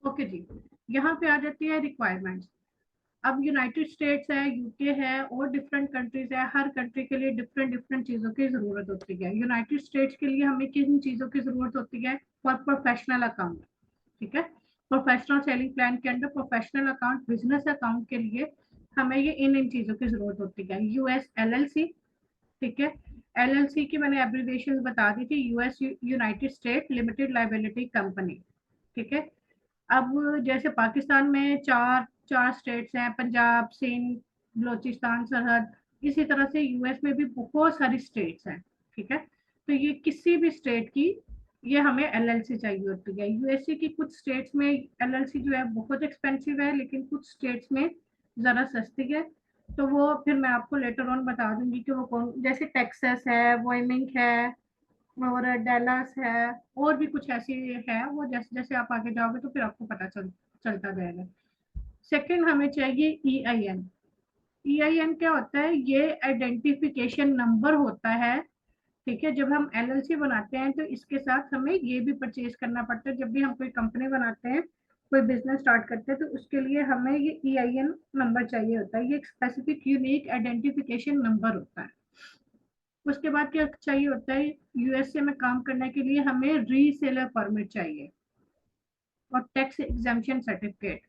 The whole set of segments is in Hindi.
ओके जी, यहाँ पे आ जाती है रिक्वायरमेंट्स। अब यूनाइटेड स्टेट्स है, यूके है और डिफरेंट कंट्रीज है, हर कंट्री के लिए डिफरेंट डिफरेंट चीज़ों की ज़रूरत होती है। यूनाइटेड स्टेट्स के लिए हमें किन चीज़ों की ज़रूरत होती है? फॉर प्रोफेशनल अकाउंट, ठीक है। प्रोफेशनल सेलिंग प्लान के अंदर प्रोफेशनल अकाउंट, बिजनेस अकाउंट के लिए हमें ये इन इन चीज़ों की ज़रूरत होती है। यूएस एलएलसी, ठीक है। एलएलसी की मैंने एब्रीविएशन बता दी थी, US United state limited liability company, ठीक है। अब जैसे पाकिस्तान में चार चार स्टेट्स हैं, पंजाब, सिंध, बलोचिस्तान, सरहद। इसी तरह से यूएस में भी बहुत सारी स्टेट्स हैं, ठीक है। तो ये किसी भी स्टेट की ये हमें एलएलसी चाहिए होती है। यूएसए की कुछ स्टेट्स में एलएलसी जो है बहुत एक्सपेंसिव है, लेकिन कुछ स्टेट्स में ज़रा सस्ती है। तो वो फिर मैं आपको लेटर ऑन बता दूंगी कि वो कौन, जैसे टेक्सास है, वाइमिंग है और डैलस है, और भी कुछ ऐसी है। वो जैसे जैसे आप आगे जाओगे तो फिर आपको पता चलता जाएगा। सेकंड, हमें चाहिए ईआईएन। ईआईएन क्या होता है? ये आइडेंटिफिकेशन नंबर होता है, ठीक है। जब हम एलएलसी बनाते हैं तो इसके साथ हमें ये भी परचेज करना पड़ता है। जब भी हम कोई कंपनी बनाते हैं, कोई बिजनेस स्टार्ट करते हैं, तो उसके लिए हमें ये ईआईएन नंबर चाहिए होता है। ये एक स्पेसिफिक यूनिक आइडेंटिफिकेशन नंबर होता है। उसके बाद क्या चाहिए होता है? यूएसए में काम करने के लिए हमें रीसेलर परमिट चाहिए और टैक्स एग्जाम्पशन सर्टिफिकेट।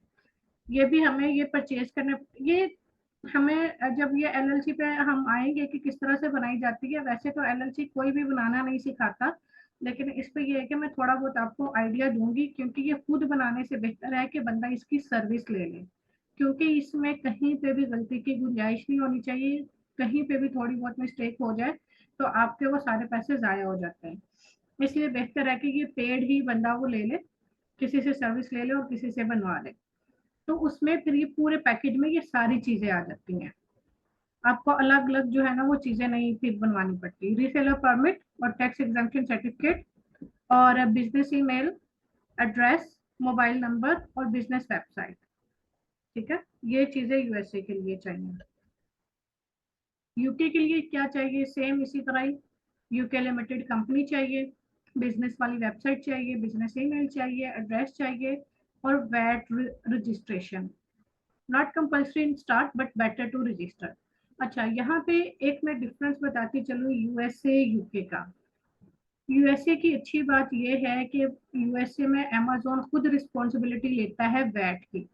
ये भी हमें ये परचेज करने, ये हमें जब ये एलएलसी पे हम आएंगे कि किस तरह से बनाई जाती है। वैसे तो एलएलसी कोई भी बनाना नहीं सिखाता, लेकिन इस पे ये है कि मैं थोड़ा बहुत आपको आइडिया दूंगी, क्योंकि ये खुद बनाने से बेहतर है कि बंदा इसकी सर्विस ले ले। क्योंकि इसमें कहीं पे भी गलती की गुंजाइश नहीं होनी चाहिए। कहीं पे भी थोड़ी बहुत मिस्टेक हो जाए तो आपके वो सारे पैसे ज़ाया हो जाते हैं। इसलिए बेहतर है कि ये पेड ही बंदा वो ले ले, किसी से सर्विस ले ले और किसी से बनवा ले। तो उसमें फिर ये पूरे पैकेज में ये सारी चीजें आ जाती हैं। आपको अलग अलग जो है ना वो चीजें नहीं फिर बनवानी पड़ती। रीसेलर परमिट और टैक्स एग्जाम्पशन सर्टिफिकेट और business email address, mobile number और बिजनेस वेबसाइट, ठीक है। ये चीजें यूएसए के लिए चाहिए। यूके के लिए क्या चाहिए? सेम इसी तरह ही। यूके लिमिटेड कंपनी चाहिए, बिजनेस वाली वेबसाइट चाहिए, बिजनेस ईमेल चाहिए, एड्रेस चाहिए और VAT registration. Not compulsory in start but better to register. अच्छा, यहाँ पे एक मैं डिफरेंस बताती चलूँ यूएसए यूके का। यूएसए की अच्छी बात यह है कि यूएसए में अमेजोन खुद रिस्पॉन्सिबिलिटी लेता है वैट की,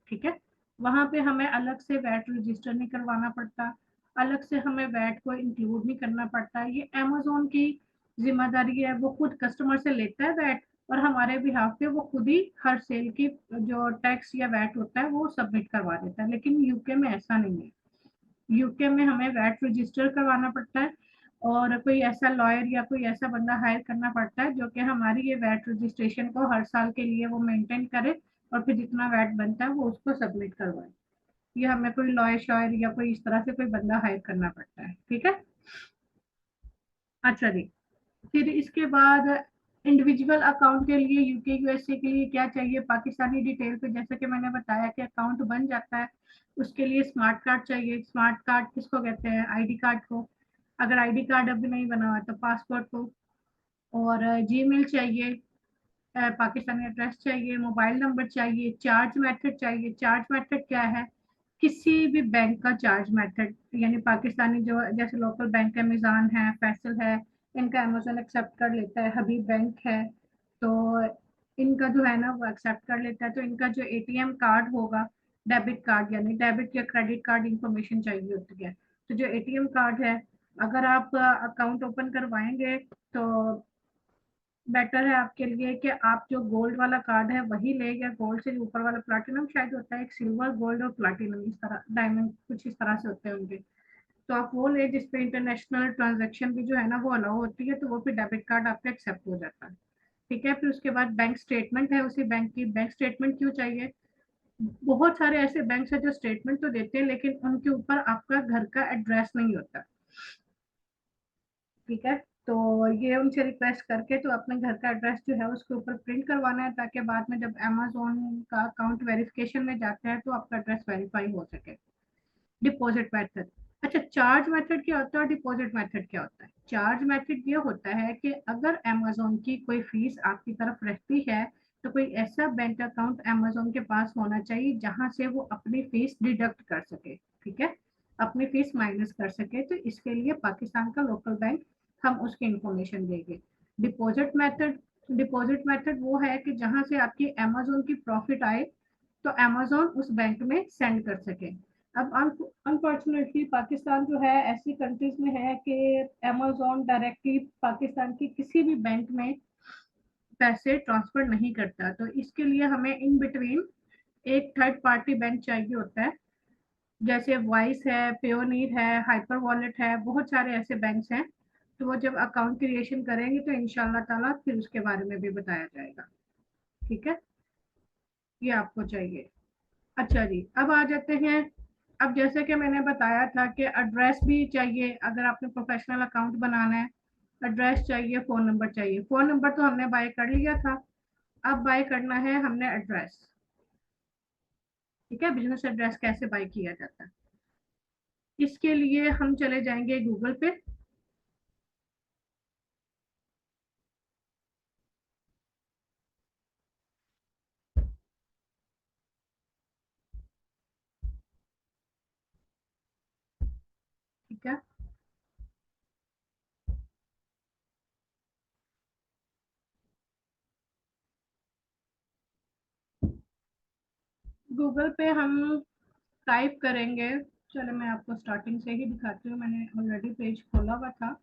ठीक है। वहां पे हमें अलग से वैट रजिस्टर नहीं करवाना पड़ता, अलग से हमें वैट को इंक्लूड नहीं करना पड़ता। ये अमेजोन की जिम्मेदारी है, वो खुद कस्टमर से लेता है वैट और हमारे बिहाफ पे वो खुद ही हर सेल की जो टैक्स या वैट होता है वो सबमिट करवा देता है। लेकिन यूके में ऐसा नहीं है। यूके में हमें वैट रजिस्टर करवाना पड़ता है और कोई ऐसा लॉयर या कोई ऐसा बंदा हायर करना पड़ता है जो कि हमारी ये वैट रजिस्ट्रेशन को हर साल के लिए वो मेंटेन करे और फिर जितना वैट बनता है वो उसको सबमिट करवाए। ये हमें कोई लॉयर शॉयर या कोई इस तरह से कोई बंदा हायर करना पड़ता है, ठीक है। अच्छा जी, फिर इसके बाद इंडिविजुअल अकाउंट के लिए यूके यूएसए के लिए क्या चाहिए? पाकिस्तानी डिटेल पे जैसे कि मैंने बताया कि अकाउंट बन जाता है, उसके लिए स्मार्ट कार्ड चाहिए। स्मार्ट कार्ड किसको कहते हैं? आईडी कार्ड को। अगर आईडी कार्ड अभी नहीं बना हुआ तो पासपोर्ट को। और जीमेल चाहिए, पाकिस्तानी एड्रेस चाहिए, मोबाइल नंबर चाहिए, चार्ज मेथड चाहिए। चार्ज मेथड क्या है? किसी भी बैंक का चार्ज मेथड, यानी पाकिस्तानी जो जैसे लोकल बैंक है, मिजान है, फैसल है, इनका अमेजोन एक्सेप्ट कर लेता है, हबीब बैंक है, तो इनका जो है ना वो एक्सेप्ट कर लेता है। तो इनका जो एटीएम कार्ड होगा, डेबिट कार्ड यानी डेबिट या क्रेडिट कार्ड इंफॉर्मेशन चाहिए होती है। तो जो एटीएम कार्ड है, अगर आप अकाउंट ओपन करवाएंगे तो बेटर है आपके लिए कि आप जो गोल्ड वाला कार्ड है वही ले, या गोल्ड से ऊपर वाला प्लैटिनम शायद होता है, एक सिल्वर, गोल्ड और प्लैटिनम इस तरह, डायमंड कुछ इस तरह से होते हैं उनके। तो आप वो ले जिसपे इंटरनेशनल ट्रांजैक्शन भी जो है ना वो अलाउ होती है, तो वो फिर डेबिट कार्ड आपका एक्सेप्ट हो जाता है, ठीक है। फिर उसके बाद बैंक स्टेटमेंट है उसी बैंक की। बैंक स्टेटमेंट क्यों चाहिए? बहुत सारे ऐसे बैंक है जो स्टेटमेंट तो देते हैं लेकिन उनके ऊपर आपका घर का एड्रेस नहीं होता, ठीक है। तो ये उनसे रिक्वेस्ट करके तो अपने घर का एड्रेस जो है उसके ऊपर प्रिंट करवाना है, ताकि बाद में जब अमेजोन का अकाउंट वेरिफिकेशन में जाता है तो आपका एड्रेस वेरीफाई हो सके। Deposit method. अच्छा, चार्ज मेथड क्या होता है और डिपॉजिट मेथड क्या होता है? चार्ज मेथड ये होता है कि अगर अमेजोन की कोई फीस आपकी तरफ रहती है तो कोई ऐसा बैंक अकाउंट अमेजोन के पास होना चाहिए जहां से वो अपनी फीस डिडक्ट कर सके, ठीक है, अपनी फीस माइनस कर सके। तो इसके लिए पाकिस्तान का लोकल बैंक हम उसकी इंफॉर्मेशन देंगे। डिपॉजिट मेथड, डिपॉजिट मेथड वो है कि जहां से आपकी अमेजोन की प्रॉफिट आए तो अमेजोन उस बैंक में सेंड कर सके। अब अनफॉर्चुनेटली पाकिस्तान जो है ऐसी कंट्रीज में है कि अमेजोन डायरेक्टली पाकिस्तान की किसी भी बैंक में पैसे ट्रांसफर नहीं करता। तो इसके लिए हमें इन बिटवीन एक थर्ड पार्टी बैंक चाहिए होता है, जैसे वाइस है, पेयोनीर है, हाइपर वॉलेट है, बहुत सारे ऐसे बैंक्स हैं। तो वो जब अकाउंट क्रिएशन करेंगे तो इंशाल्लाह ताला फिर उसके बारे में भी बताया जाएगा, ठीक है, ये आपको चाहिए। अच्छा जी, अब आ जाते हैं। अब जैसे कि मैंने बताया था कि एड्रेस भी चाहिए अगर आपने प्रोफेशनल अकाउंट बनाना है। एड्रेस चाहिए, फ़ोन नंबर चाहिए। फ़ोन नंबर तो हमने बाय कर लिया था, अब बाय करना है हमने एड्रेस, ठीक है, बिजनेस एड्रेस कैसे बाय किया जाता है। इसके लिए हम चले जाएंगे गूगल पे। ठीक है, गूगल पे हम टाइप करेंगे। चलो मैं आपको स्टार्टिंग से ही दिखाती हूँ, मैंने ऑलरेडी पेज खोला हुआ था।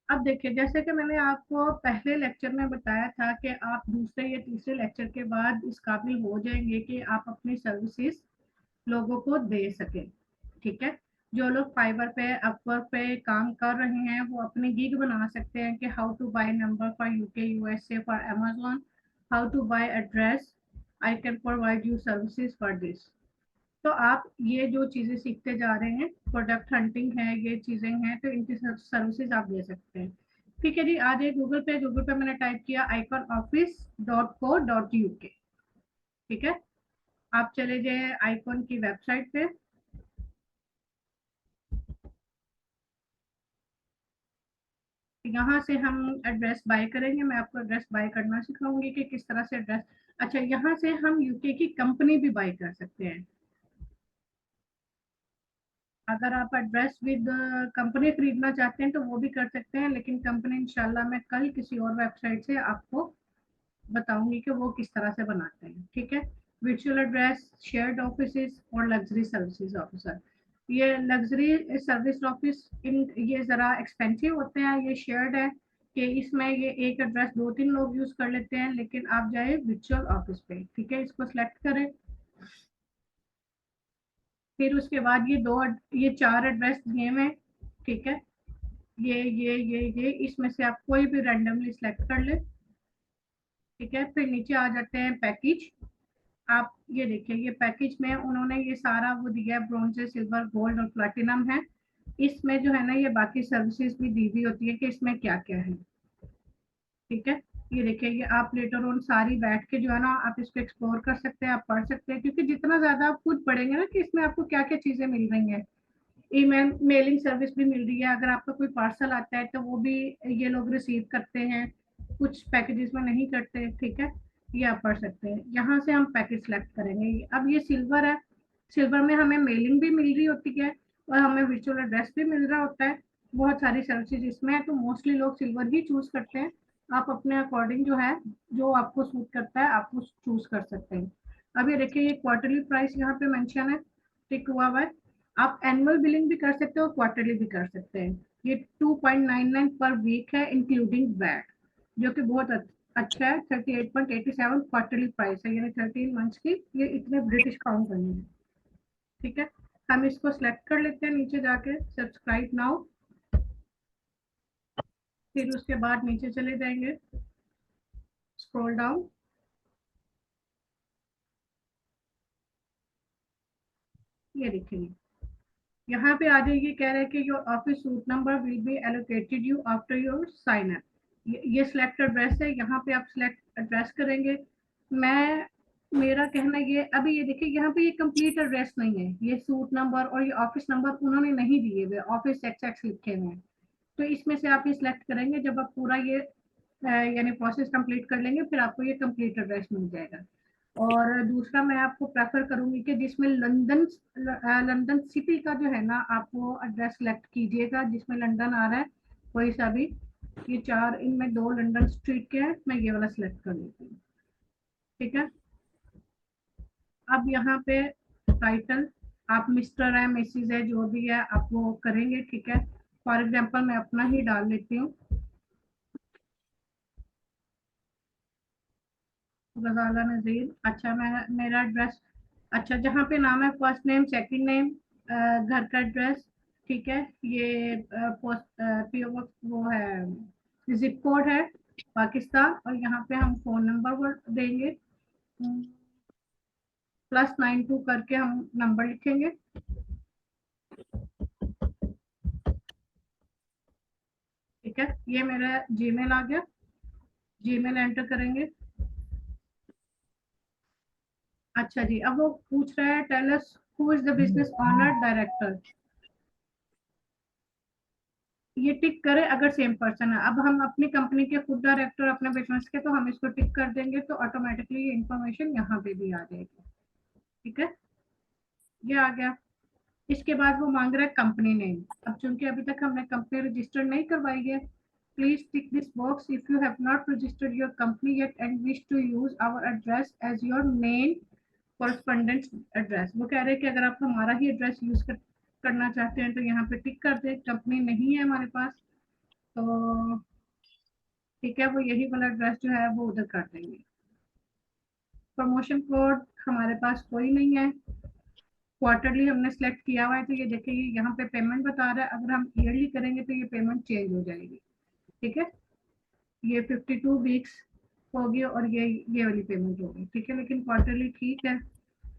अब देखिए, जैसे कि मैंने आपको पहले लेक्चर में बताया था कि आप दूसरे या तीसरे लेक्चर के बाद इस काबिल हो जाएंगे कि आप अपनी सर्विसेज लोगों को दे सके, ठीक है। जो लोग फाइवर पे, अपवर्क पे काम कर रहे हैं वो अपनी गिग बना सकते हैं कि how to buy number for UK USA for Amazon, how to buy address, I can provide you services for this. तो आप ये जो चीजें सीखते जा रहे हैं, प्रोडक्ट हंटिंग है, ये चीजें हैं, तो इनकी सर्विसेज आप दे सकते हैं। ठीक है जी, आ जाइए गूगल पे। गूगल पे मैंने टाइप किया iconoffice.co.uk, ठीक है। आप चले जाए आइकॉन की वेबसाइट पे। यहाँ से हम एड्रेस बाय करेंगे। मैं आपको एड्रेस बाय करना सिखाऊंगी कि किस तरह से एड्रेस। अच्छा, यहाँ से हम यूके की कंपनी भी बाय कर सकते हैं। अगर आप एड्रेस विद कंपनी खरीदना चाहते हैं तो वो भी कर सकते हैं, लेकिन कंपनी इंशाल्लाह मैं कल किसी और वेबसाइट से आपको बताऊंगी कि वो किस तरह से बनाते हैं, ठीक है। वर्चुअल एड्रेस, शेयर्ड ऑफिस और लग्जरी सर्विसेज ऑफिसर। ये लग्जरी सर्विस ऑफिस इन ये ज़रा एक्सपेंसिव होते हैं। ये शेयर्ड है कि इसमें ये एक एड्रेस दो तीन लोग यूज़ कर लेते हैं, लेकिन आप जाए वर्चुअल ऑफिस पे, ठीक है, इसको सिलेक्ट करें। फिर उसके बाद ये चार एड्रेस दिए हुए हैं, ठीक है। ये इसमें से आप कोई भी रैंडमली सिलेक्ट कर ले, ठीक है। फिर नीचे आ जाते हैं पैकेज। आप ये देखिए, ये पैकेज में उन्होंने ये सारा वो दिया है, ब्रॉन्ज, सिल्वर, गोल्ड और प्लैटिनम है। इसमें जो है ना ये बाकी सर्विसेज भी दी हुई होती है कि इसमें क्या क्या है, ठीक है। ये देखिए, ये आप लेटर ऑन सारी बैठ के जो है ना आप इसको एक्सप्लोर कर सकते हैं, आप पढ़ सकते हैं, क्योंकि जितना ज्यादा आप खुद पढ़ेंगे ना कि इसमें आपको क्या क्या चीजें मिल रही हैं। ईमेल मेलिंग सर्विस भी मिल रही है, अगर आपका कोई पार्सल आता है तो वो भी ये लोग रिसीव करते हैं, कुछ पैकेजेस में नहीं करते, ठीक है। ये आप पढ़ सकते हैं। यहाँ से हम पैकेज सेलेक्ट करेंगे। अब ये सिल्वर है, सिल्वर में हमें मेलिंग भी मिल रही होती है और हमें वर्चुअल एड्रेस भी मिल रहा होता है। बहुत सारी सर्विसेज इसमें है, तो मोस्टली लोग सिल्वर ही चूज करते हैं। आप अपने अकॉर्डिंग जो है, जो आपको सूट करता है आप उस चूज कर सकते हैं। अब ये देखिए, ये क्वार्टरली प्राइस यहाँ पे मेंशन है, टिक हुआ हुआ है। आप एनुअल बिलिंग भी कर सकते हो, क्वार्टरली भी कर सकते हैं। ये 2.99 पर वीक है इंक्लूडिंग वैट, जो कि बहुत अच्छा है। 38.87 क्वार्टरली प्राइस है, यानी 13 मंथ्स की ये इतने ब्रिटिश काउंट करनी है, ठीक है। हम इसको सिलेक्ट कर लेते हैं नीचे जाके, सब्सक्राइब नाउ। फिर उसके बाद नीचे चले जाएंगे, स्क्रॉल डाउन। ये देखिए, यहाँ पे आ जाइए, कह रहे हैं कि your office suite number will be allocated you after your sign up. ये सिलेक्ट एड्रेस है, यहाँ पे आप सिलेक्ट एड्रेस करेंगे। मैं मेरा कहना ये, अभी ये देखिए यहाँ पे ये कंप्लीट एड्रेस नहीं है, ये सूट नंबर और ये ऑफिस नंबर उन्होंने नहीं दिए हुए, ऑफिस एक्स लिखे हुए हैं। तो इसमें से आप ये सिलेक्ट करेंगे, जब आप पूरा ये यानी प्रोसेस कंप्लीट कर लेंगे फिर आपको ये कंप्लीट एड्रेस मिल जाएगा। और दूसरा मैं आपको प्रेफर करूंगी कि जिसमें लंदन सिटी का जो है ना, आप वो एड्रेस सेलेक्ट कीजिएगा जिसमें लंदन आ रहा है, कोई सा भी। ये चार, इनमें दो लंदन स्ट्रीट के हैं, मैं ये वाला सिलेक्ट कर लेती हूँ। ठीक है। अब यहाँ पे टाइटल आप मिस्टर है, मिसिज है, जो भी है आप वो करेंगे। ठीक है। फॉर एग्जाम्पल मैं अपना ही डाल लेती हूँ, गजाला नजीर। अच्छा, मैं मेरा एड्रेस, अच्छा जहाँ पे नाम है फर्स्ट नेम सेकंड नेम, घर का एड्रेस। ठीक है। ये पोस्ट पीओ वो है, जिप कोड है पाकिस्तान, और यहाँ पे हम फोन नंबर वो देंगे, +92 करके हम नंबर लिखेंगे। ठीक है। ये मेरा जीमेल आ गया, जीमेल एंटर करेंगे। अच्छा जी, अब वो पूछ रहा है tell us who is the business owner director. ये टिक करें अगर सेम पर्सन है। अब हम अपनी कंपनी के खुद डायरेक्टर अपने बिजनेस के, तो हम इसको टिक कर देंगे तो ऑटोमेटिकली ये इंफॉर्मेशन यहाँ पे भी आ जाएगी। ठीक है। ये आ गया। इसके बाद वो मांग रहा है कंपनी नेम। अब चूंकि अभी तक हमने कंपनी रजिस्टर नहीं करवाई है, please tick this box if you have not registered your company yet and wish to use our address as your main correspondence address. वो कह रहे हैं कि अगर आप हमारा ही एड्रेस करना चाहते हैं तो यहाँ पे टिक कर दे, कंपनी नहीं है हमारे पास तो। ठीक है, वो यही वाला एड्रेस जो है वो उधर कर देंगे। प्रमोशन कोड हमारे पास कोई नहीं है, क्वार्टरली हमने सेलेक्ट किया हुआ है, तो ये देखिए यहाँ पे पेमेंट बता रहा है, अगर हम ईयरली करेंगे तो ये पेमेंट चेंज हो जाएगी। ठीक है। ये 52 वीक्स होगी और ये वाली पेमेंट होगी। ठीक है, लेकिन क्वार्टरली ठीक है।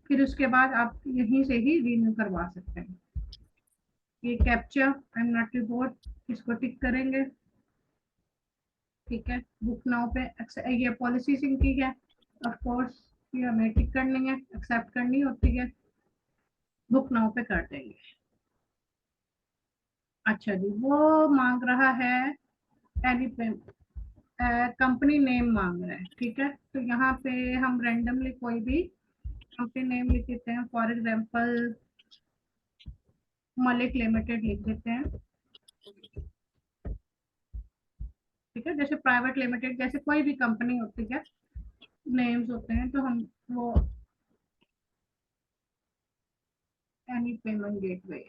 फिर उसके बाद आप यहीं से ही रिन्यू करवा सकते हैं। ये captcha I am not report, इसको टिक करेंगे। ठीक है। बुक नाउ पे ये पॉलिसी सिंक की है, ऑफ कोर्स ये हमें टिक करनी है, एक्सेप्ट करनी होती है। बुक नाउ पे कर देंगे। अच्छा जी, वो मांग रहा है एनी पे कंपनी नेम मांग रहा है। ठीक है, तो यहाँ पे हम रेंडमली कोई भी कंपनी नेम लिख देते हैं, फॉर एग्जांपल मलिक लिमिटेड लिख देते हैं। ठीक है, जैसे प्राइवेट लिमिटेड जैसे कोई भी कंपनी होती है, नेम्स होते हैं, तो हम वो एनी पेमेंट गेटवे।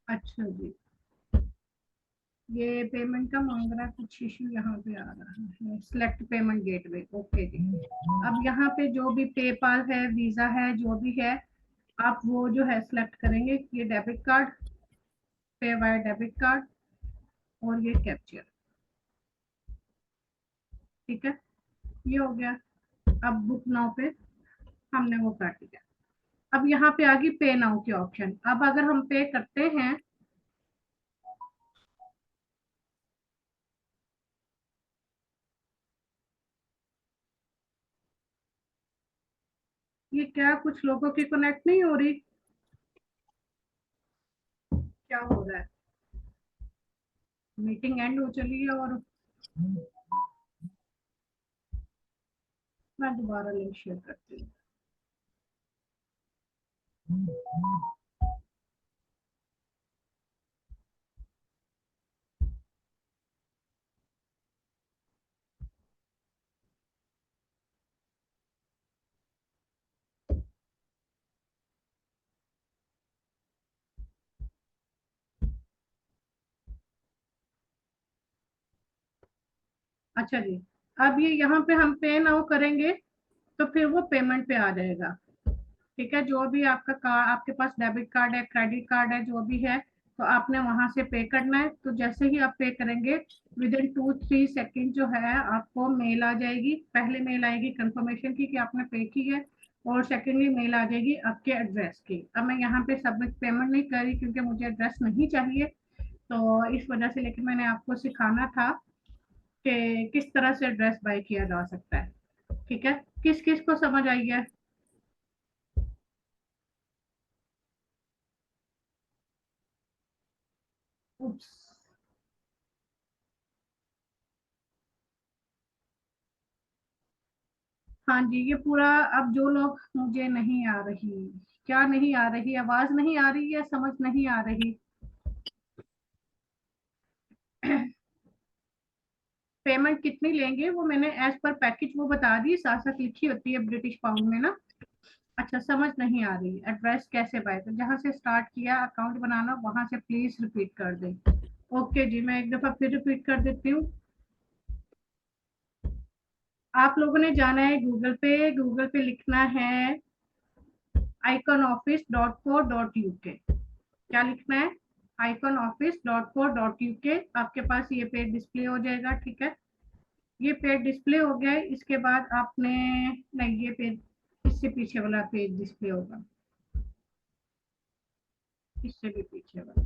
अच्छा जी, ये पेमेंट का मांग रहा है, कुछ इशू यहाँ पे आ रहा है, सिलेक्ट पेमेंट गेटवे। ओके जी। अब यहाँ पे जो भी पेपाल है, वीजा है, जो भी है आप वो जो है सिलेक्ट करेंगे। ये डेबिट कार्ड, पे वाया डेबिट कार्ड, और ये कैप्चर। ठीक है, ये हो गया। अब बुक नाउ पे हमने वो कर दिया। अब यहाँ पे आ गई पे नाउ की ऑप्शन। अब अगर हम पे करते हैं, ये क्या कुछ लोगों की कनेक्ट नहीं हो रही, क्या हो रहा है? मीटिंग एंड हो चली है और मैं दोबारा लिंक शेयर करती हूँ। अच्छा जी, अब ये यहाँ पे हम पे नाउ करेंगे तो फिर वो पेमेंट पे आ जाएगा। ठीक है, जो भी आपका कार्ड, आपके पास डेबिट कार्ड है, क्रेडिट कार्ड है, जो भी है, तो आपने वहां से पे करना है। तो जैसे ही आप पे करेंगे, विद इन 2-3 सेकेंड जो है आपको मेल आ जाएगी। पहले मेल आएगी कंफर्मेशन की कि आपने पे की है, और सेकेंडली मेल आ जाएगी आपके एड्रेस की। अब मैं यहाँ पे सबमिट पेमेंट नहीं कर रही क्योंकि मुझे एड्रेस नहीं चाहिए, तो इस वजह से, लेकिन मैंने आपको सिखाना था कि किस तरह से ड्रेस बाय किया जा सकता है। ठीक है, किस किस को समझ आई है? उप्स। हाँ जी, ये पूरा। अब जो लोग, मुझे नहीं आ रही, क्या नहीं आ रही, आवाज नहीं आ रही है, समझ नहीं आ रही। पेमेंट कितनी लेंगे वो मैंने एज पर पैकेज वो बता दी, साथ साथ लिखी होती है ब्रिटिश पाउंड में ना। अच्छा, समझ नहीं आ रही, एड्रेस कैसे बाय, तो जहाँ से स्टार्ट किया अकाउंट बनाना वहां से प्लीज रिपीट कर दें। ओके जी, मैं एक दफा फिर रिपीट कर देती हूँ। आप लोगों ने जाना है गूगल पे, गूगल पे लिखना है iconoffice.co.uk। क्या लिखना है? iconoffice.co.uk। आपके पास ये पेज डिस्प्ले हो जाएगा। ठीक है, ये पेज डिस्प्ले हो गया है। इसके बाद आपने, नहीं, ये पेज, इससे पीछे वाला पेज डिस्प्ले होगा, इससे भी पीछे वाला।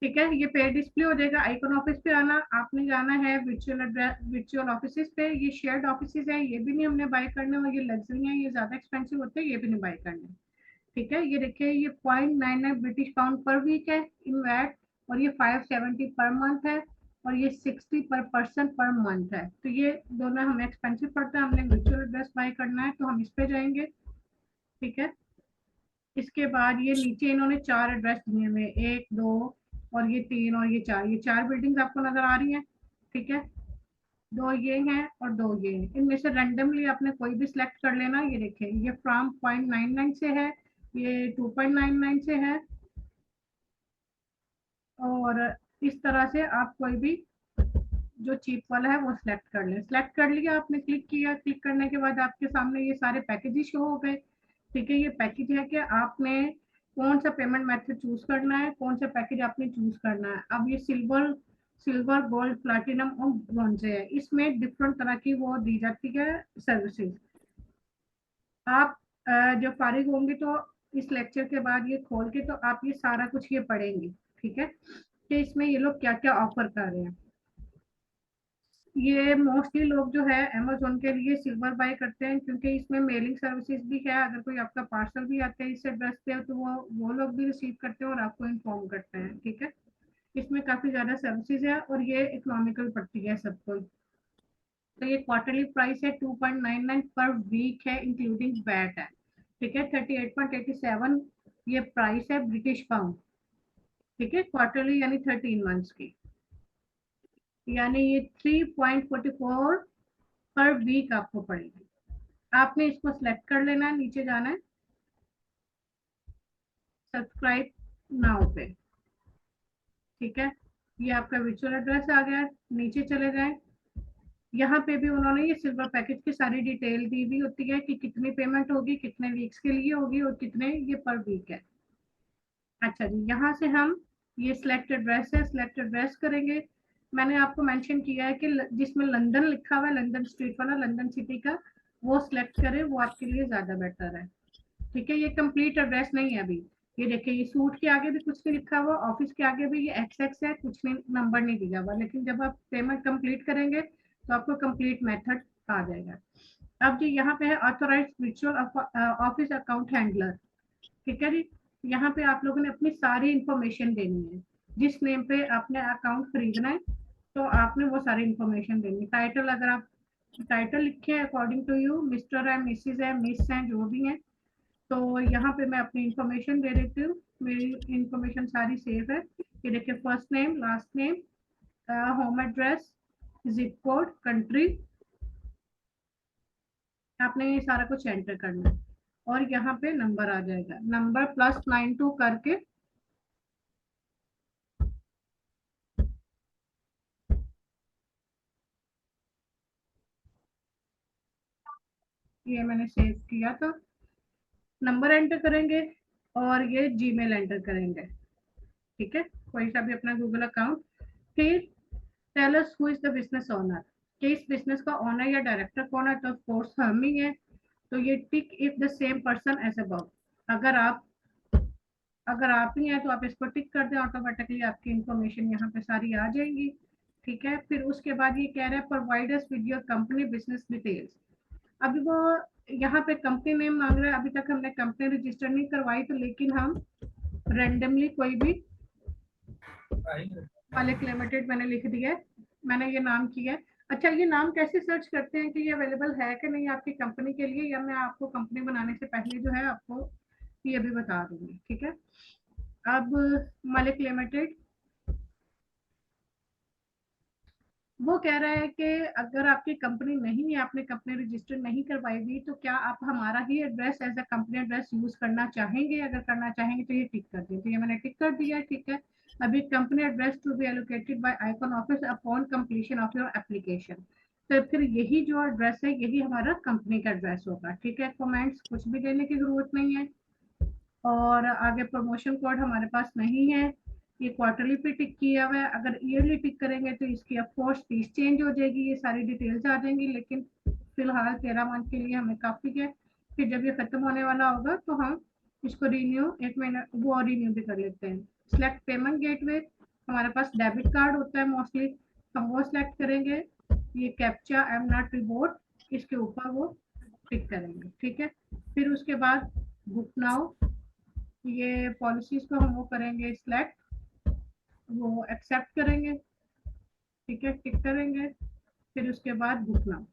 ठीक है, ये पेज डिस्प्ले हो जाएगा। आइकन ऑफिस पे आना, आपने जाना है वर्चुअल एड्रेस, वर्चुअल ऑफिस पे। ये शेयर्ड ऑफिस है, ये भी नहीं हमने बाय करने, और ये लग्जरी है, ये ज्यादा एक्सपेंसिव होते हैं, ये भी नहीं बाय करने। ठीक है, ये देखिए, ये 0.99 ब्रिटिश पाउंड पर वीक है इन वैट, और ये 570 पर मंथ है, और ये 60 पर पर्सन पर मंथ है। तो ये दोनों हमें एक्सपेंसिव पड़ता है, हमने वर्चुअल एड्रेस बाय करना है तो हम इस पे जाएंगे। ठीक है, इसके बाद ये नीचे इन्होंने चार एड्रेस दिए हुए, एक, दो, और ये तीन, और ये चार, ये चार बिल्डिंग्स आपको नजर आ रही हैं। ठीक है, दो ये हैं और दो ये हैं, इनमें से रैंडमली आपने कोई भी सिलेक्ट कर लेना। ये देखें, ये फ्रॉम 0.99 से है, ये 2.99 से है, और इस तरह से आप कोई भी जो चीप वाला है वो सिलेक्ट कर लें। सिलेक्ट कर लिया आपने, क्लिक किया, क्लिक करने के बाद आपके सामने ये सारे पैकेज शो हो गए। ठीक है, ये पैकेज है कि आपने कौन सा पेमेंट मेथड चूज करना है, कौन सा पैकेज आपने चूज करना है। अब ये सिल्वर, सिल्वर, गोल्ड, प्लैटिनम और ब्रॉन्ज है, इसमें डिफरेंट तरह की वो दी जाती है सर्विसेज। आप जब फारिग होंगे तो इस लेक्चर के बाद ये खोल के तो आप ये सारा कुछ ये पढ़ेंगे। ठीक है, कि इसमें ये लोग क्या क्या ऑफर कर रहे हैं। ये मोस्टली लोग जो है अमेजोन के लिए सिल्वर बाय करते हैं, क्योंकि इसमें मेलिंग सर्विसेज भी है। अगर कोई आपका पार्सल भी आता है इस एड्रेस पे तो वो लोग भी रिसीव करते हैं और आपको इन्फॉर्म करते हैं। ठीक है, इसमें काफी ज्यादा सर्विसेज है और ये इकोनॉमिकल पड़ती है सबको। तो ये क्वार्टरली प्राइस है 2.99 पर वीक है, इंक्लूडिंग वैट है। ठीक है, 38.87 ये प्राइस है ब्रिटिश पाउंड। ठीक है, क्वार्टरली यानी 13 मंथ्स की, यानी ये 3.44 पर वीक आपको पड़ेगी। आपने इसको सिलेक्ट कर लेना है, नीचे जाना है सब्सक्राइब नाउ पे। ठीक है, ये आपका वर्चुअल एड्रेस आ गया। नीचे चले जाएं, यहाँ पे भी उन्होंने ये सिल्वर पैकेज की सारी डिटेल दी हुई होती है कि कितनी पेमेंट होगी, कितने वीक्स के लिए होगी, और कितने ये पर वीक है। अच्छा जी, यहाँ से हम, ये सिलेक्ट एड्रेस है, सिलेक्ट एड्रेस करेंगे। मैंने आपको मेंशन किया है कि जिसमें लंदन लिखा हुआ है, लंदन स्ट्रीट वाला, लंदन सिटी का, वो सिलेक्ट करें, वो आपके लिए ज्यादा बेटर है। ठीक है, ये कंप्लीट एड्रेस नहीं है अभी। ये देखिए, ये सूट के आगे भी कुछ नहीं लिखा हुआ, ऑफिस के आगे भी ये एक्स एक्स है, कुछ नहीं, नंबर नहीं दिया हुआ, लेकिन जब आप पेमेंट कंप्लीट करेंगे तो आपको कंप्लीट मेथड आ जाएगा। अब जी, यहाँ पे है authorize virtual office account handler. ठीक है जी, यहाँ पे आप लोगों ने अपनी सारी इंफॉर्मेशन देनी है। जिस नेम पे आपने अकाउंट खरीदना है तो आपने वो सारी इंफॉर्मेशन देनी है। टाइटल, अगर आप टाइटल लिखे हैं अकॉर्डिंग टू यू, मिस्टर है, मिसिज है, मिस है, जो भी है, तो यहाँ पे मैं अपनी इंफॉर्मेशन दे देती हूँ। मेरी इंफॉर्मेशन सारी सेव है। ये देखिए, first name, last name, home address, zip code, country, आपने ये सारा कुछ एंटर करना है। और यहाँ पे नंबर आ जाएगा, नंबर +92 करके। ये मैंने सेव किया, तो नंबर एंटर करेंगे और ये जीमेल एंटर करेंगे। ठीक है, कोई सा भी अपना गूगल अकाउंट। फिर tell us who is the business owner, कि इस बिजनेस का ओनर या डायरेक्टर कौन है, तो ऑफ कोर्स हम ही है। तो ये tick if the same person as above, अगर आप अगर आप ही हैं तो आप इसको टिक कर दें, ऑटोमेटिकली आपकी इंफॉर्मेशन यहाँ पे सारी आ जाएंगी। ठीक है, फिर उसके बाद ये कह रहा है provide us with your company business details. अभी वो यहाँ पे कंपनी नेम मांग रहा है, अभी तक हमने कंपनी रजिस्टर नहीं करवाई, तो लेकिन हम रेंडमली कोई भी मालिक लिमिटेड मैंने लिख दिया है, मैंने ये नाम किया है। अच्छा, ये नाम कैसे सर्च करते हैं कि ये अवेलेबल है कि नहीं आपकी कंपनी के लिए, या मैं आपको कंपनी बनाने से पहले जो है आपको ये भी बता दूंगी। ठीक है, अब मालिक लिमिटेड वो कह रहा है कि अगर आपकी कंपनी नहीं है, आपने कंपनी रजिस्टर नहीं करवाई हुई, तो क्या आप हमारा ही address as a company address use करना चाहेंगे? अगर करना चाहेंगे तो ये टिक कर दें, तो ये मैंने टिक कर दिया। ठीक है, अभी company address to be allocated by Icon office upon completion of your application, तो फिर यही जो एड्रेस है यही हमारा कंपनी का एड्रेस होगा। ठीक है, कमेंट्स कुछ भी देने की जरूरत नहीं है। और आगे प्रमोशन कोड हमारे पास नहीं है, ये क्वार्टरली पे टिक किया हुआ है। अगर ईयरली टिक करेंगे तो इसकी ऑफकोर्स फीस चेंज हो जाएगी, ये सारी डिटेल्स आ जाएंगी, लेकिन फिलहाल 13 मंथ के लिए हमें काफी है। फिर जब ये खत्म होने वाला होगा तो हम इसको रिन्यू, एक महीना वो और रिन्यू भी कर लेते हैं। सिलेक्ट पेमेंट गेटवे, हमारे पास डेबिट कार्ड होता है मोस्टली, हम वो सिलेक्ट करेंगे। ये कैप्चा आई एम नॉट रिबोट, इसके ऊपर वो टिक करेंगे। ठीक है, फिर उसके बाद बुक नाउ, ये पॉलिसीज को हम वो करेंगे सिलेक्ट, वो एक्सेप्ट करेंगे। ठीक है, टिक करेंगे, फिर उसके बाद बुक नाउ।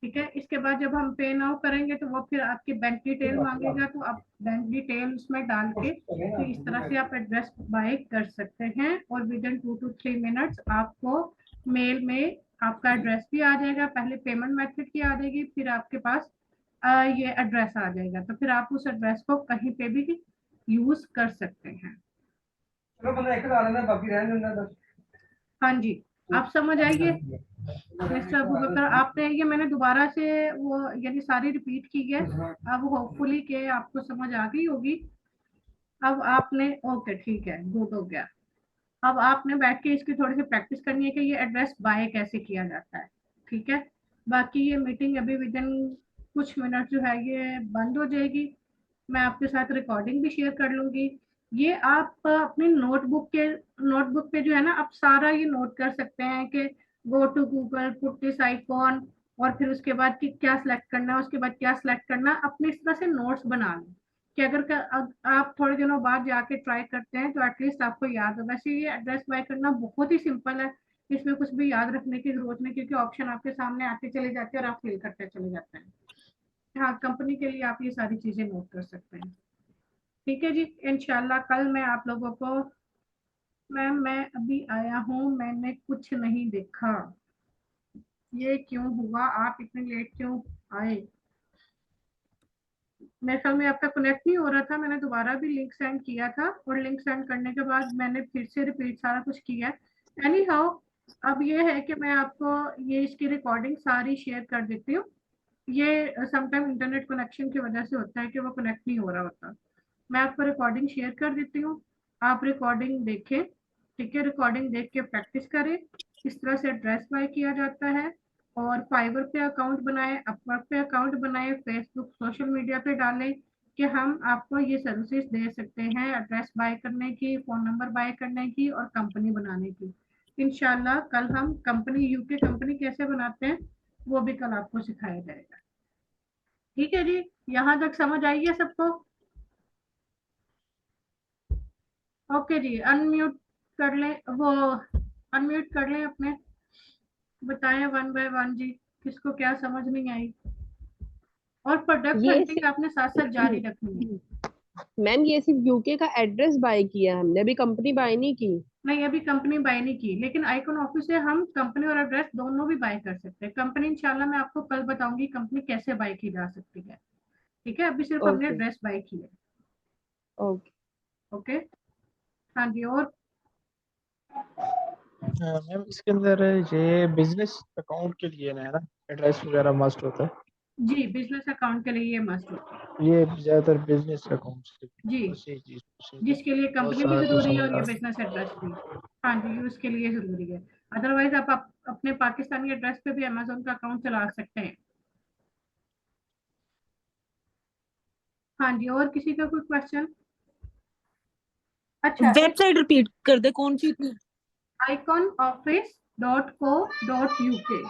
ठीक है, इसके बाद जब हम पे नाउ करेंगे तो वो फिर आपकी बैंक डिटेल मांगेगा, तो आप बैंक डिटेल उसमें डाल के तो इस तरह से आप एड्रेस बाय कर सकते हैं, और विद इन 2 to 3 मिनट्स आपको मेल में आपका एड्रेस भी आ जाएगा। पहले पेमेंट मेथड की आ जाएगी, फिर आपके पास ये एड्रेस आ जाएगा, तो फिर आप उस एड्रेस को कहीं पे भी यूज कर सकते हैं। चलो बंदा एक डाल लेना, बाकी रहने देना बस। हाँ जी, आप समझ आइए मिस्टर अबू बकर, आपने ये मैंने दोबारा से वो यानी सारी रिपीट की है, अब होपफुली के आपको समझ आ गई होगी। अब आपने ओके ठीक है, गुड हो गया। अब आपने बैठ के इसकी थोड़ी सी प्रैक्टिस करनी है कि ये एड्रेस बाय कैसे किया जाता है। ठीक है, बाकी ये मीटिंग अभी विद इन कुछ मिनट जो है ये बंद हो जाएगी, मैं आपके साथ रिकॉर्डिंग भी शेयर कर लूंगी। ये आप अपनी नोटबुक पे जो है ना, आप सारा ये नोट कर सकते हैं कि go to Google, put this Icon, और फिर उसके बाद कि क्या सिलेक्ट करना है, उसके बाद क्या सिलेक्ट करना, अपने इस तरह से नोट्स बना लें कि अगर आप थोड़े दिनों बाद जाके ट्राई करते हैं तो एटलीस्ट आपको याद हो। वैसे ये एड्रेस बाय करना बहुत ही सिंपल है, इसमें कुछ भी याद रखने की जरूरत नहीं, क्योंकि ऑप्शन आपके सामने आते चले जाते हैं और आप फिल करते चले जाते हैं। हाँ, कंपनी के लिए आप ये सारी चीजें नोट कर सकते हैं। ठीक है जी, इंशाल्लाह कल मैं आप लोगों को, मैम मैं अभी आया हूँ, मैंने कुछ नहीं देखा, ये क्यों हुआ, आप इतने लेट क्यों आए? मेरे ख्याल में आपका कनेक्ट नहीं हो रहा था, मैंने दोबारा भी लिंक सेंड किया था, और लिंक सेंड करने के बाद मैंने फिर से रिपीट सारा कुछ किया है। एनी हाउ, अब ये है कि मैं आपको ये इसकी रिकॉर्डिंग सारी शेयर कर देती हूँ। ये समटाइम इंटरनेट कनेक्शन की वजह से होता है कि वो कनेक्ट नहीं हो रहा होता। मैं आपको रिकॉर्डिंग शेयर कर देती हूँ, आप रिकॉर्डिंग देखें। ठीक है, रिकॉर्डिंग देख के प्रैक्टिस करें किस तरह से एड्रेस बाय किया जाता है, और फाइवर पे अकाउंट बनाए, अपवर्क पे अकाउंट बनाए, फेसबुक सोशल मीडिया पे डालें कि हम आपको ये सर्विसेज दे सकते हैं, एड्रेस बाय करने की, फोन नंबर बाय करने की, और कंपनी बनाने की। इंशाल्लाह कल हम कंपनी, यूके कंपनी कैसे बनाते हैं वो भी कल आपको सिखाया जाएगा। ठीक है जी, यहाँ तक समझ आई है सबको? ओके जी, अनम्यूट कर लें, वो अनम्यूट कर लें अपने, बताएं वन बाय वन जी किसको क्या समझ नहीं आई। और प्रोडक्ट ये हंटिंग आपने साथ साथ जारी रखनी है। मैम ये सिर्फ यूके का एड्रेस बाय किया, हमने अभी कंपनी बाय नहीं की। नहीं, अभी कंपनी बाय नहीं की, लेकिन आइकॉन ऑफिस से हम कंपनी और एड्रेस दोनों भी बाय कर सकते हैं। कंपनी इंशाल्लाह मैं आपको कल बताऊंगी कंपनी कैसे बाय की जा सकती है। ठीक है, अभी सिर्फ हमने ओके एड्रेस बाय की है। ओके। ओके, हाँ जी, और मैम इसके अंदर ये बिजनेस अकाउंट के लिए ना है ना, एड्रेस वगैरह मस्ट होता है। जी, बिजनेस अकाउंट के लिए ये मस्ट होता है। ये ज्यादातर बिजनेस अकाउंट से जी, उसी चीज उसी का जिसके लिए बहुत कंपनी भी सारा कुछ जरूरी है समझ और आ ये रहा बिजनेस एड्रेस भी। हाँ जी, ये उसके लिए जरूरी है। अदरवाइज आप अपने पाकिस्तानी एड्रेस पे भी अमेजोन का अकाउंट चला सकते हैं। हाँ जी, और किसी का कोई क्वेश्चन? अच्छा, एक वेबसाइट रिपीट कर दे, कौन सी थी? iconoffice.co.uk।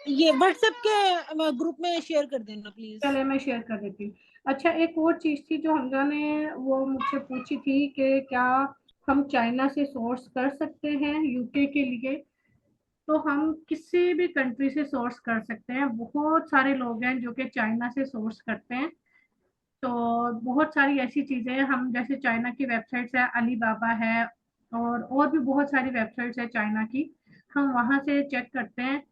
ये व्हाट्सएप के ग्रुप में शेयर कर देना प्लीज। चले मैं शेयर कर देती हूँ। अच्छा, एक और चीज थी जो हमजा ने वो मुझसे पूछी थी कि क्या हम चाइना से सोर्स कर सकते हैं यूके के लिए। तो हम किसी भी कंट्री से सोर्स कर सकते हैं। बहुत सारे लोग हैं जो कि चाइना से सोर्स करते हैं। तो बहुत सारी ऐसी चीजें हैं, हम जैसे चाइना की वेबसाइट्स है, अलीबाबा है, और भी बहुत सारी वेबसाइट्स है चाइना की। हम वहां से चेक करते हैं,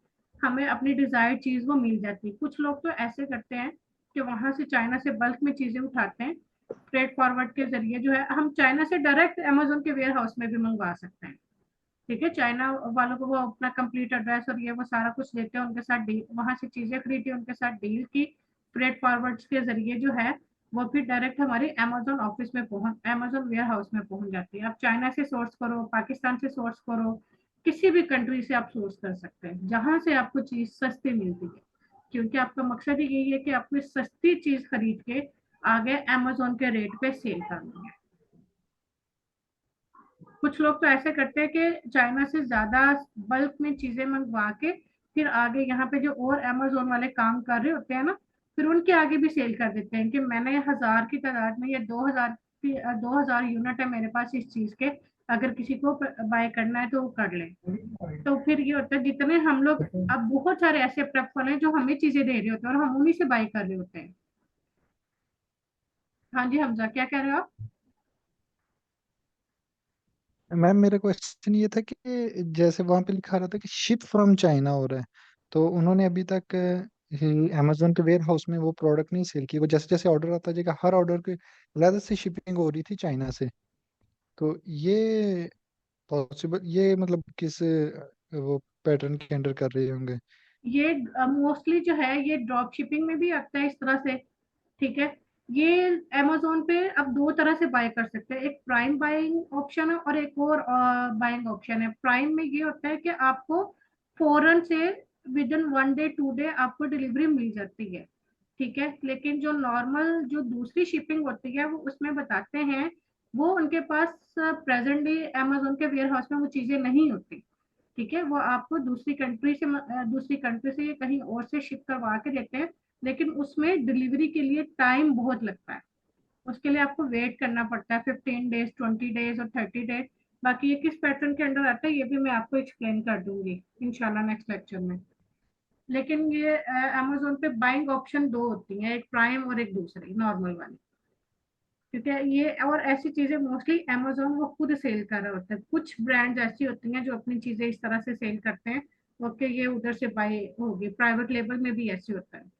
हमें अपनी डिजायर्ड चीज वो मिल जाती है। कुछ लोग तो ऐसे करते हैं कि वहां से चाइना से बल्क में चीजें उठाते हैं, फ्रेट फॉरवर्ड के जरिए जो है हम चाइना से डायरेक्ट अमेजोन के वेयर हाउस में भी मंगवा सकते हैं। ठीक है, चाइना वालों को वो अपना कंप्लीट एड्रेस और ये वो सारा कुछ देते हैं, उनके साथ डील, वहां से चीजें खरीदी, उनके साथ डील की, फ्रेट फॉरवर्ड के जरिए जो है वो फिर डायरेक्ट हमारी अमेजोन ऑफिस में पहुंच, अमेजोन वेयर हाउस में पहुंच जाती है। आप चाइना से सोर्स करो, पाकिस्तान से सोर्स करो, किसी भी कंट्री से आप सोर्स कर सकते हैं जहां से आपको चीज सस्ती मिलती है, क्योंकि आपका मकसद ही यही है कि आपको सस्ती चीज खरीद के आगे अमेजोन के रेट पे सेल करनी है। कुछ लोग तो ऐसे करते हैं कि चाइना से ज्यादा बल्क में चीजें मंगवा के फिर आगे यहाँ पे जो और अमेजोन वाले काम कर रहे होते हैं ना, फिर उनके आगे भी सेल कर देते हैं कि मैंने 1000 की तादाद में या 2000 की 2000 यूनिट है मेरे पास इस चीज के, अगर किसी को बाय करना है तो वो कर ले। तो फिर ये होता है जितने हम लोग, अब बहुत सारे ऐसे प्रेप वाले हैं जो हमें चीजें दे रहे होते हैं और हम उन्हीं से बाय कर रहे होते हैं। हाँ जी हमजा, क्या कह रहे हो आप? मैम मेरा क्वेश्चन ये था कि जैसे वहां पे लिखा रहा था कि शिप फ्रॉम चाइना हो रहा है, तो उन्होंने अभी तक अमेजोन के वेयर हाउस में वो प्रोडक्ट नहीं सेल की। वो जैसे जैसे ऑर्डर आता जाएगा हर ऑर्डर के अलग से शिपिंग हो रही थी चाइना से। तो ये पॉसिबल, ये मतलब किस वो पैटर्न के अंडर कर रहे होंगे? ये मोस्टली जो है ये ड्रॉप शिपिंग में भी आता है इस तरह से। ठीक है, ये अमेजोन पे अब दो तरह से बाय कर सकते हैं, एक प्राइम बाइंग ऑप्शन है और एक और बाइंग ऑप्शन है। प्राइम में ये होता है कि आपको फौरन से विद इन 1 डे 2 डे आपको डिलीवरी मिल जाती है। ठीक है, लेकिन जो नॉर्मल जो दूसरी शिपिंग होती है वो उसमें बताते हैं वो उनके पास प्रेजेंट डे अमेजोन के वेयर हाउस में वो चीजें नहीं होती। ठीक है, वो आपको दूसरी कंट्री से या कहीं और से शिप करवा के देते हैं, लेकिन उसमें डिलीवरी के लिए टाइम बहुत लगता है। उसके लिए आपको वेट करना पड़ता है 15 डेज, 20 डेज और 30 डेज। बाकी ये किस पैटर्न के अंडर आता है ये भी मैं आपको एक्सप्लेन कर दूंगी इंशाल्लाह नेक्स्ट लेक्चर में। लेकिन ये अमेजोन पे बाइंग ऑप्शन दो होती हैं, एक प्राइम और एक दूसरी नॉर्मल वाली। क्योंकि ये और ऐसी चीजें मोस्टली अमेजोन वो खुद सेल कर रहे होते हैं। कुछ ब्रांड्स ऐसी होती हैं जो अपनी चीजें इस तरह से सेल करते हैं, ओके ये उधर से बाय होगी। प्राइवेट लेबल में भी ऐसे होता है।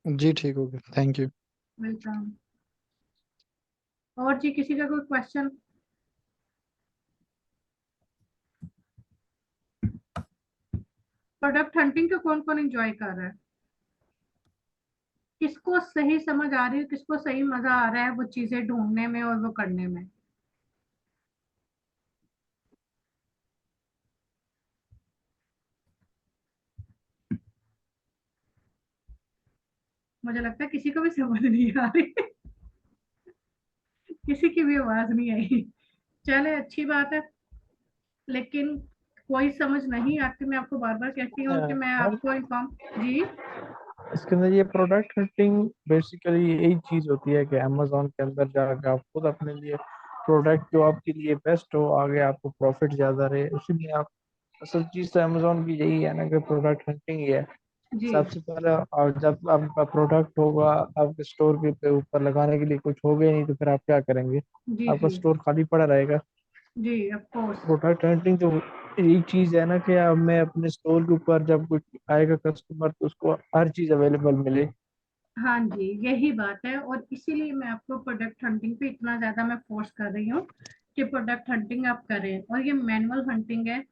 जी ठीक हो गया, थैंक यू। वेलकम। और जी किसी का कोई क्वेश्चन? प्रोडक्ट हंटिंग को कौन कौन एंजॉय कर रहा है? किसको सही समझ आ रही है, किसको सही मजा आ रहा है वो चीजें ढूंढने में और वो करने में? मुझे लगता है किसी को भी समझ नहीं आ रही किसी की भी आवाज नहीं आई। चले अच्छी बात है, लेकिन कोई समझ नहीं आती मैं आपको बार बार कहती हूँ कि मैं मैम आपको इन्फॉर्म। जी इसके अंदर ये प्रोडक्ट हंटिंग बेसिकली यही चीज होती है कि अमेजोन के अंदर जाकर आप खुद अपने लिए प्रोडक्ट जो आपके लिए बेस्ट हो, आगे आपको प्रॉफिट ज्यादा रहे, उसी में आप, असल चीज तो अमेजोन की यही है ना कि प्रोडक्ट हंटिंग ही है। जी सबसे पहले और जब आपका प्रोडक्ट होगा आपके स्टोर के ऊपर लगाने के लिए कुछ होगा ही नहीं, तो फिर आप क्या करेंगे? जी आपका जी स्टोर खाली पड़ा रहेगा। जी ऑफ कोर्स। प्रोडक्ट हंटिंग तो यही चीज है ना कि अब मैं अपने स्टोर के ऊपर जब कुछ आएगा कस्टमर तो उसको हर चीज अवेलेबल मिले। हाँ जी, यही बात है और इसीलिए मैं आपको प्रोडक्ट हंटिंग पे इतना ज्यादा मैं फोर्स कर रही हूँ कि प्रोडक्ट हंटिंग आप करें। और ये मैनुअल हंटिंग है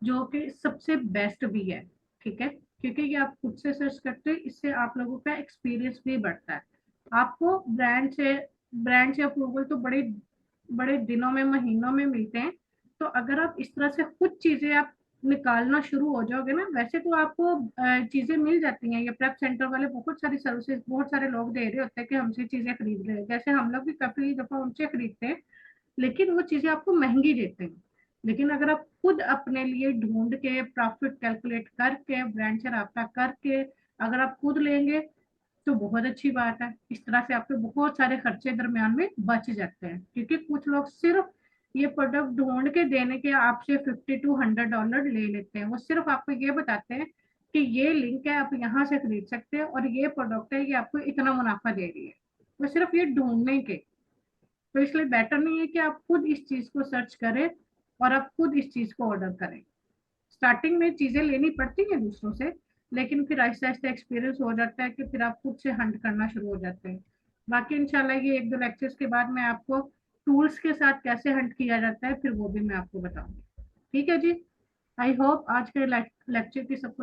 जो कि सबसे बेस्ट भी है। ठीक है, क्योंकि ये आप खुद से सर्च करते हैं, इससे आप लोगों का एक्सपीरियंस भी बढ़ता है। आपको ब्रांड से अप्रूवल तो बड़े बड़े दिनों में महीनों में मिलते हैं। तो अगर आप इस तरह से खुद चीजें आप निकालना शुरू हो जाओगे ना, वैसे तो आपको चीजें मिल जाती हैं, ये प्रेप सेंटर वाले बहुत सारी सर्विसेज, बहुत सारे लोग दे रहे होते हैं कि हमसे चीजें खरीद रहे हैं, जैसे हम लोग भी काफी दफा उनसे खरीदते हैं, लेकिन वो चीजें आपको महंगी देते हैं। लेकिन अगर आप खुद अपने लिए ढूंढ के प्रॉफिट कैलकुलेट करके ब्रांड से रब्ता करके अगर आप खुद लेंगे तो बहुत अच्छी बात है। इस तरह से आपके बहुत सारे खर्चे दरमियान में बच जाते हैं, क्योंकि कुछ लोग सिर्फ ये प्रोडक्ट ढूंढ के देने के आपसे $50 to $100 ले लेते हैं। वो सिर्फ आपको ये बताते हैं कि ये लिंक है, आप यहाँ से खरीद सकते हैं और ये प्रोडक्ट है, ये आपको इतना मुनाफा दे रही है, वो सिर्फ ये ढूंढने के। तो इसलिए बेटर नहीं है कि आप खुद इस चीज को सर्च करें और आप खुद इस चीज को ऑर्डर करें। स्टार्टिंग में चीजें लेनी पड़ती हैं दूसरों से, लेकिन फिर आहिस्ता आहिस्ता एक्सपीरियंस हो जाता है कि फिर आप खुद से हंट करना शुरू हो जाते हैं। बाकी इंशाल्लाह ये 1-2 लेक्चर्स के बाद मैं आपको टूल्स के साथ कैसे हंट किया जाता है फिर वो भी मैं आपको बताऊंगी। ठीक है जी। आई होप आज के लेक्चर की सबको